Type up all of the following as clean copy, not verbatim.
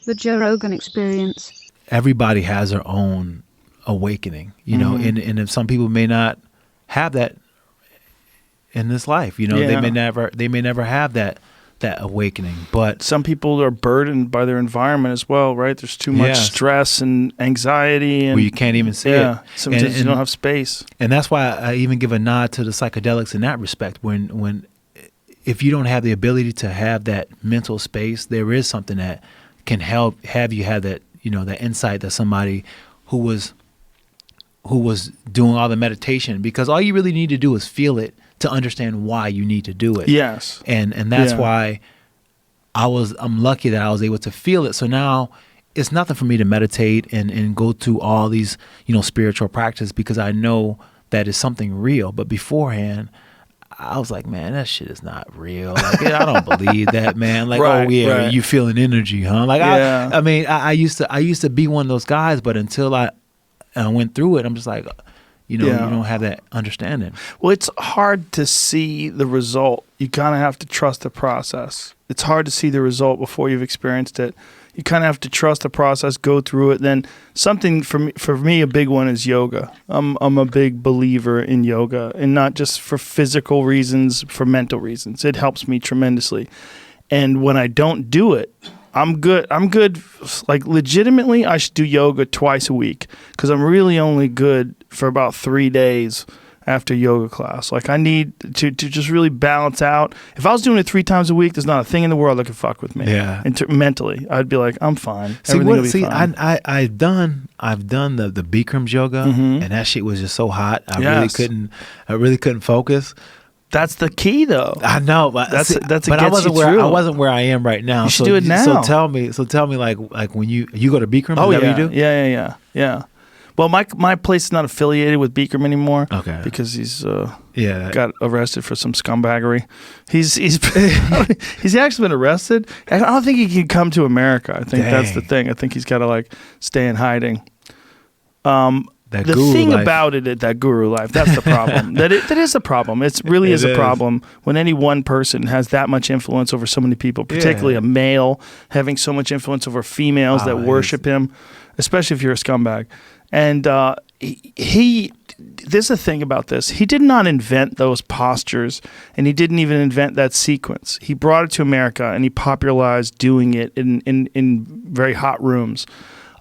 The Joe Rogan Experience. Everybody has their own awakening, you know, and if some people may not have that in this life, you know, they may never have that awakening, but some people are burdened by their environment as well, right? There's too much stress and anxiety, and where you can't even see it. Sometimes you don't have space, and that's why I even give a nod to the psychedelics in that respect. When if you don't have the ability to have that mental space, there is something that can have you have that, you know, that insight that somebody who was doing all the meditation, because all you really need to do is feel it to understand why you need to do it. Yes. And that's why I'm lucky that I was able to feel it. So now it's nothing for me to meditate and go through all these, you know, spiritual practices, because I know that it's something real. But beforehand, I was like, man, that shit is not real. Like, I don't believe that, man. Like, you feeling energy, huh? Like, I mean, I used to be one of those guys, but until I went through it, I'm just like, you know, you don't have that understanding. Well, it's hard to see the result. You kind of have to trust the process. It's hard to see the result before you've experienced it. You kind of have to trust the process, go through it. Then something for me, a big one is yoga. I'm a big believer in yoga, and not just for physical reasons, for mental reasons. It helps me tremendously. And when I don't do it, I'm good. Like, legitimately, I should do yoga twice a week, because I'm really only good for about 3 days after yoga class. Like, I need to just really balance out. If I was doing it 3 times a week, there's not a thing in the world that could fuck with me. Yeah. And mentally, I'd be like, I'm fine. Everything will be fine. I've done the Bikram's yoga, and that shit was just so hot. I really couldn't focus. That's the key, though. I know, but I wasn't where I am right now. You should do it now. So tell me, like when you go to Bikram, is that what you do? Yeah. Well, my place is not affiliated with Bikram anymore. Okay. Because he's got arrested for some scumbaggery. He's actually been arrested. I don't think he can come to America. I think that's the thing. I think he's got to, like, stay in hiding. The thing about it, that guru life, that's the problem. that is a problem. It really is a problem when any one person has that much influence over so many people, particularly a male having so much influence over females that worship him, especially if you're a scumbag. And there's a thing about this. He did not invent those postures, and he didn't even invent that sequence. He brought it to America, and he popularized doing it in very hot rooms.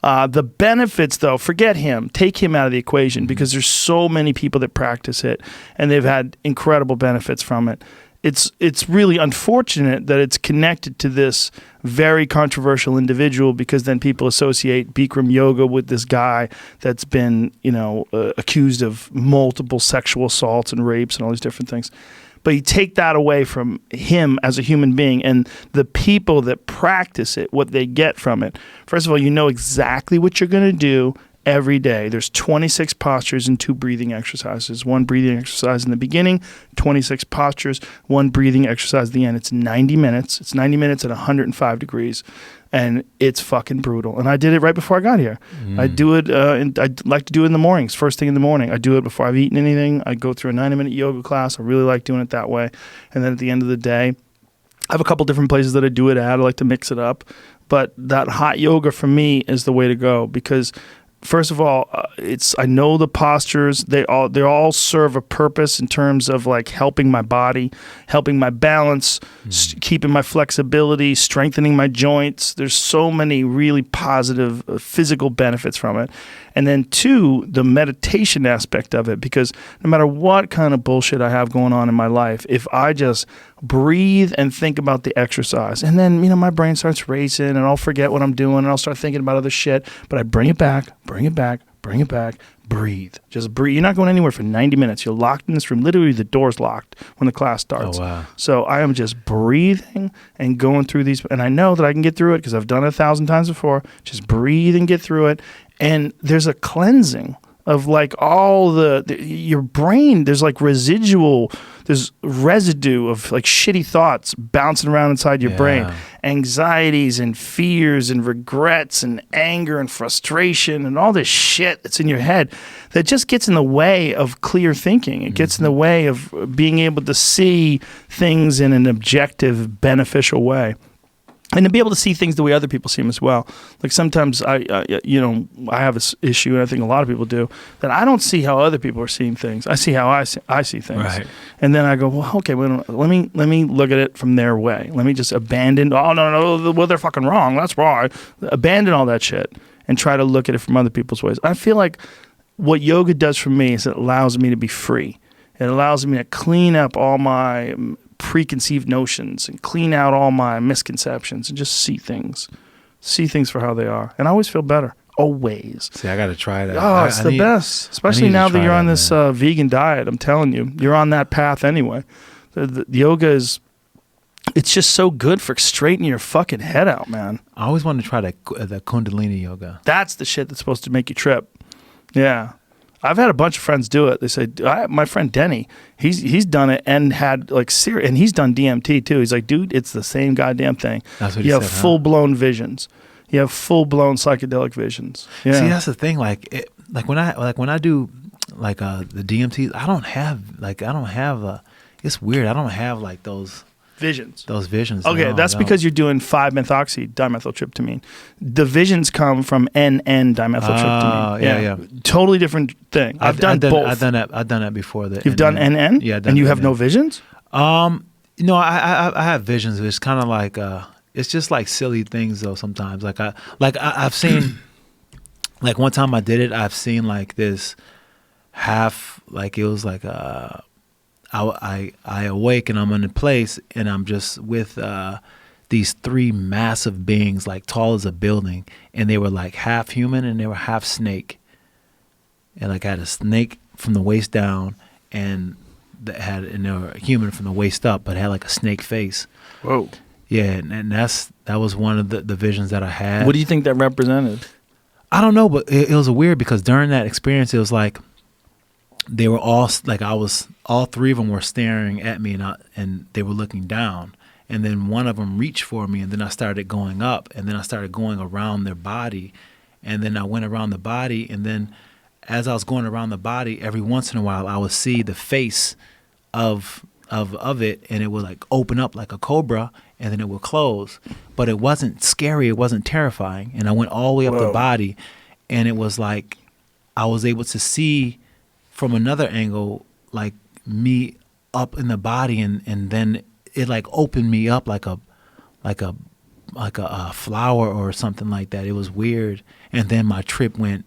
The benefits, though, forget him. Take him out of the equation, because there's so many people that practice it, and they've had incredible benefits from it. It's really unfortunate that it's connected to this very controversial individual, because then people associate Bikram yoga with this guy that's been, accused of multiple sexual assaults and rapes and all these different things. But you take that away from him as a human being, and the people that practice it, what they get from it. First of all, you know exactly what you're going to do every day. There's 26 postures and 2 breathing exercises. 1 breathing exercise in the beginning, 26 postures, 1 breathing exercise at the end. It's 90 minutes. It's 90 minutes at 105 degrees. And it's fucking brutal. And I did it right before I got here. I do it, and I like to do it in the mornings, first thing in the morning. I do it before I've eaten anything. I go through a 90-minute yoga class. I really like doing it that way. And then at the end of the day, I have a couple different places that I do it at. I like to mix it up. But that hot yoga for me is the way to go, because first of all, I know the postures. They all serve a purpose in terms of, like, helping my body, helping my balance, keeping my flexibility, strengthening my joints. There's so many really positive physical benefits from it. And then 2, the meditation aspect of it, because no matter what kind of bullshit I have going on in my life, if I just breathe and think about the exercise, and then, my brain starts racing, and I'll forget what I'm doing, and I'll start thinking about other shit, but I bring it back, breathe. Just breathe. You're not going anywhere for 90 minutes. You're locked in this room. Literally, the door's locked when the class starts. Oh, wow. So I am just breathing and going through these, and I know that I can get through it because I've done it 1,000 times before. Just breathe and get through it. And there's a cleansing of, like, all your brain. There's, like, there's residue of, like, shitty thoughts bouncing around inside your brain. Anxieties and fears and regrets and anger and frustration and all this shit that's in your head that just gets in the way of clear thinking. It gets in the way of being able to see things in an objective, beneficial way. And to be able to see things the way other people see them as well. Like sometimes I have this issue, and I think a lot of people do, that I don't see how other people are seeing things. I see how I see things. Right. And then I go, well, okay, let me look at it from their way. Let me just abandon. Oh no, well they're fucking wrong. That's why. Abandon all that shit and try to look at it from other people's ways. I feel like what yoga does for me is it allows me to be free. It allows me to clean up all my preconceived notions and clean out all my misconceptions and just see things for how they are. And I always feel better. Always. See, I got to try that. Oh, it's the best. Especially now that you're on this vegan diet. I'm telling you, you're on that path anyway. The yoga it's just so good for straightening your fucking head out, man. I always wanted to try the Kundalini yoga. That's the shit that's supposed to make you trip. Yeah. I've had a bunch of friends do it. They say, my friend Denny, he's done it and had like and he's done DMT too. He's like, dude, it's the same goddamn thing. That's what you he have said, full-blown visions. You have full-blown psychedelic visions. Yeah. See, that's the thing. Like when I do like the DMT, I don't have it's weird. I don't have like those visions. Okay, no, that's because you're doing 5-methoxy dimethyltryptamine. The visions come from NN dimethyltryptamine. Yeah. Totally different thing. I've done both. I've done that before. You've done NN? Yeah, and you have no visions? I have visions. It's kind of like it's just like silly things though. Sometimes I've seen like one time I did it. I've seen like this half, like it was like I awake and I'm in a place and I'm just with these 3 massive beings like tall as a building, and they were like half human and they were half snake, and like I had a snake from the waist down and they were human from the waist up, but had like a snake face. Whoa. Yeah, and that was one of the visions that I had. What do you think that represented? I don't know, but it was weird because during that experience it was like they were all like all 3 of them were staring at me and they were looking down, and then one of them reached for me, and then I started going up, and then I started going around their body, and then I went around the body, and then as I was going around the body, every once in a while I would see the face of it, and it would like open up like a cobra, and then it would close, but it wasn't scary, it wasn't terrifying, and I went all the way up the body, and it was like I was able to see from another angle, like me up in the body, and then it like opened me up like a flower or something like that. It was weird, and then my trip went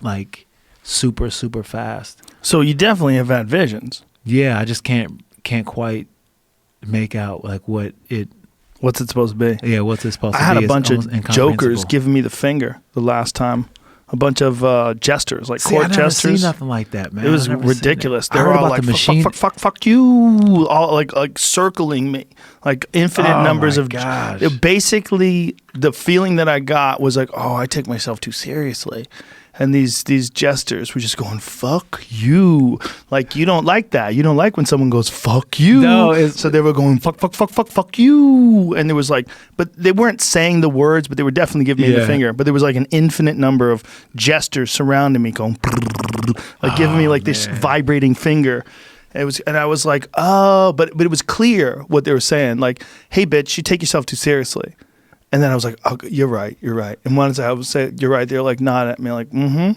like super fast. So you definitely have had visions. Yeah, I just can't quite make out like what's it supposed to be. Yeah, what's it supposed to be? I had a bunch of jokers giving me the finger the last time. A bunch of jesters, like court jesters. I never seen nothing like that, man. It was ridiculous. They were all like, fuck you, all like circling me, like infinite numbers of. Gosh. Basically, the feeling that I got was like, oh, I take myself too seriously. And these jesters were just going, fuck you. Like, you don't like that. You don't like when someone goes, fuck you. No, so they were going, fuck you. And there was like, but they weren't saying the words, but they were definitely giving me the finger. But there was like an infinite number of jesters surrounding me going, like giving me like this vibrating finger. And I was like, oh, but it was clear what they were saying. Like, hey, bitch, you take yourself too seriously. And then I was like, oh, you're right. And once I would say, you're right, they're like nodding at me like, mm-hmm.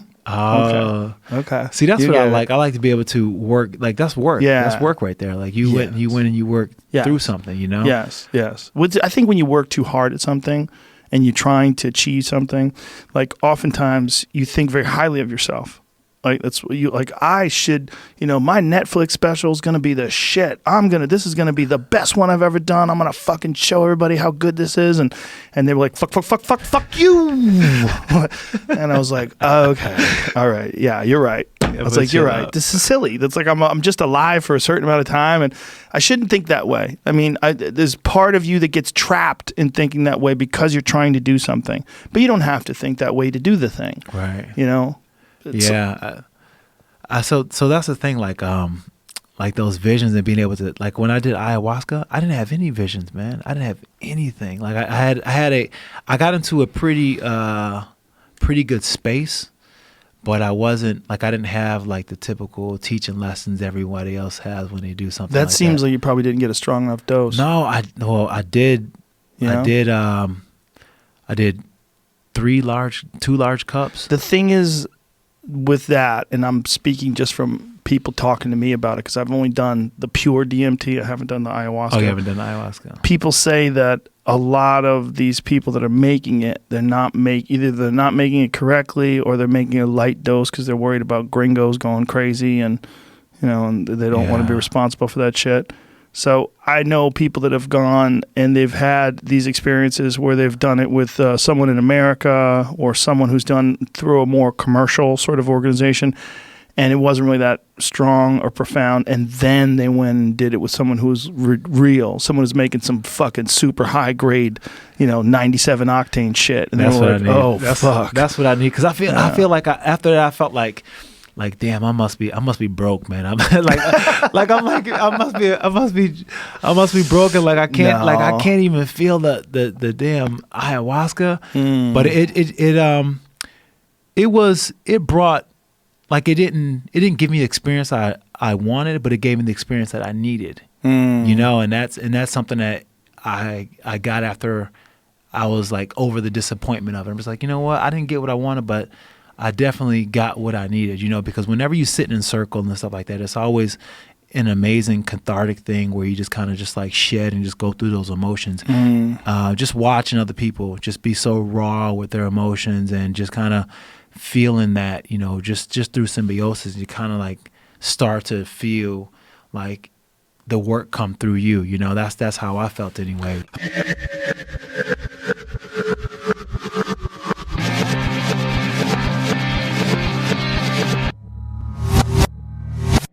Okay. See, that's what I like. I like to be able to work. Like, that's work. Yeah. That's work right there. Like, you went and you worked through something, you know? Yes. I think when you work too hard at something and you're trying to achieve something, like, oftentimes you think very highly of yourself. Like, that's what you like. I should, my Netflix special is gonna be the shit. This is gonna be the best one I've ever done. I'm gonna fucking show everybody how good this is. And they were like, fuck you. And I was like, oh, okay, all right, yeah, you're right. I was like, you're right. This is silly. That's like I'm just alive for a certain amount of time, and I shouldn't think that way. I mean, there's part of you that gets trapped in thinking that way because you're trying to do something, but you don't have to think that way to do the thing. Right. So that's the thing, like those visions and being able to, like when I did ayahuasca, I didn't have any visions, man. I didn't have anything. Like I got into a pretty good space, but I wasn't like, I didn't have like the typical teaching lessons everybody else has when they do something. That seems like you probably didn't get a strong enough dose. No, I did. You know? I did two large cups. The thing is with that, and I'm speaking just from people talking to me about it because I've only done the pure DMT. I haven't done the ayahuasca. Oh, you haven't done the ayahuasca. People say that a lot of these people that are making it, either they're not making it correctly or they're making a light dose because they're worried about gringos going crazy and and they don't want to be responsible for that shit. So I know people that have gone and they've had these experiences where they've done it with someone in America or someone who's done through a more commercial sort of organization, and it wasn't really that strong or profound, and then they went and did it with someone who's real, someone who's making some fucking super high grade, 97 octane shit, and that's they were like, "Oh, fuck." That's what I need, because I feel like after that I felt like damn, I must be broke, man. I'm I must be broken. Like I can't even feel the damn ayahuasca. But it brought, like, it didn't give me the experience I wanted, but it gave me the experience that I needed. And that's something that I got after I was like over the disappointment of it. I was like, you know what, I didn't get what I wanted, but I definitely got what I needed, because whenever you sit in a circle and stuff like that, it's always an amazing cathartic thing where you just kind of just like shed and just go through those emotions. Just watching other people just be so raw with their emotions and just kind of feeling that, just through symbiosis, you kind of like start to feel like the work come through you. That's how I felt anyway.